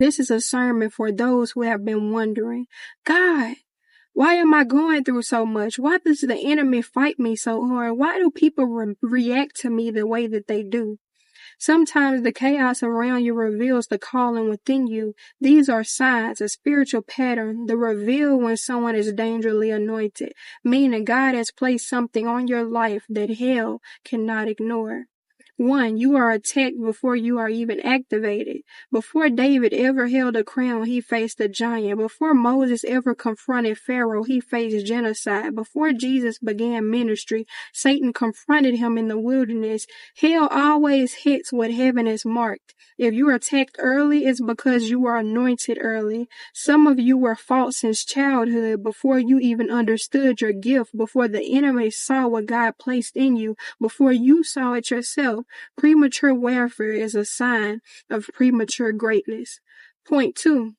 This is a sermon for those who have been wondering, God, why am I going through so much? Why does the enemy fight me so hard? Why do people react to me the way that they do? Sometimes the chaos around you reveals the calling within you. These are signs, a spiritual pattern, the reveal when someone is dangerously anointed, meaning God has placed something on your life that hell cannot ignore. 1. You are attacked before you are even activated. Before David ever held a crown, he faced a giant. Before Moses ever confronted Pharaoh, he faced genocide. Before Jesus began ministry, Satan confronted him in the wilderness. Hell always hits what heaven has marked. If you are attacked early, it's because you were anointed early. Some of you were fought since childhood, before you even understood your gift, before the enemy saw what God placed in you, before you saw it yourself. Premature warfare is a sign of premature greatness. Point 2.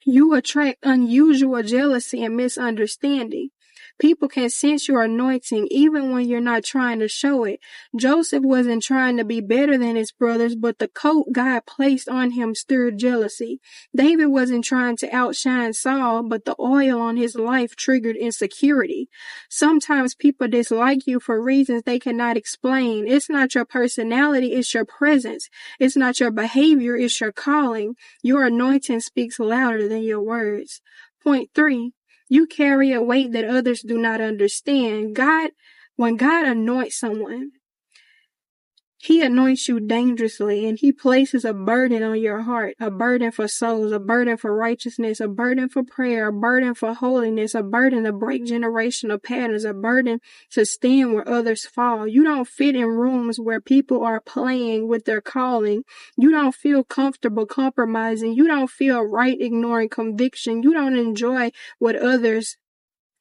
You attract unusual jealousy and misunderstanding. People can sense your anointing even when you're not trying to show it. Joseph wasn't trying to be better than his brothers, but the coat God placed on him stirred jealousy. David wasn't trying to outshine Saul, but the oil on his life triggered insecurity. Sometimes people dislike you for reasons they cannot explain. It's not your personality, it's your presence. It's not your behavior, it's your calling. Your anointing speaks louder than your words. Point 3. You carry a weight that others do not understand. When God anoints someone, He anoints you dangerously, and He places a burden on your heart, a burden for souls, a burden for righteousness, a burden for prayer, a burden for holiness, a burden to break generational patterns, a burden to stand where others fall. You don't fit in rooms where people are playing with their calling. You don't feel comfortable compromising. You don't feel right ignoring conviction. You don't enjoy what others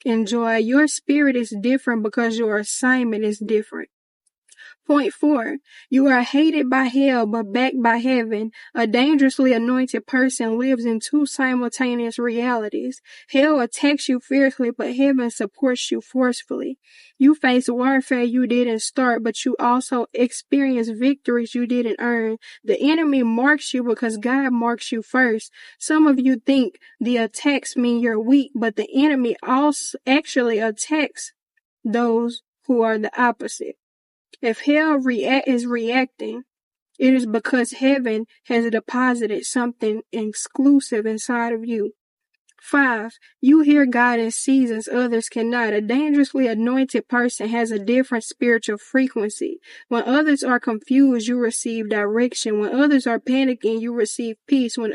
enjoy. Your spirit is different because your assignment is different. Point 4. You are hated by hell but backed by heaven. A dangerously anointed person lives in two simultaneous realities. Hell attacks you fiercely, but heaven supports you forcefully. You face warfare you didn't start, but you also experience victories you didn't earn. The enemy marks you because God marks you first. Some of you think the attacks mean you're weak, but the enemy also actually attacks those who are the opposite. If hell is reacting, it is because heaven has deposited something exclusive inside of you. 5. You hear God in seasons others cannot. A dangerously anointed person has a different spiritual frequency. When others are confused, you receive direction. When others are panicking, you receive peace. When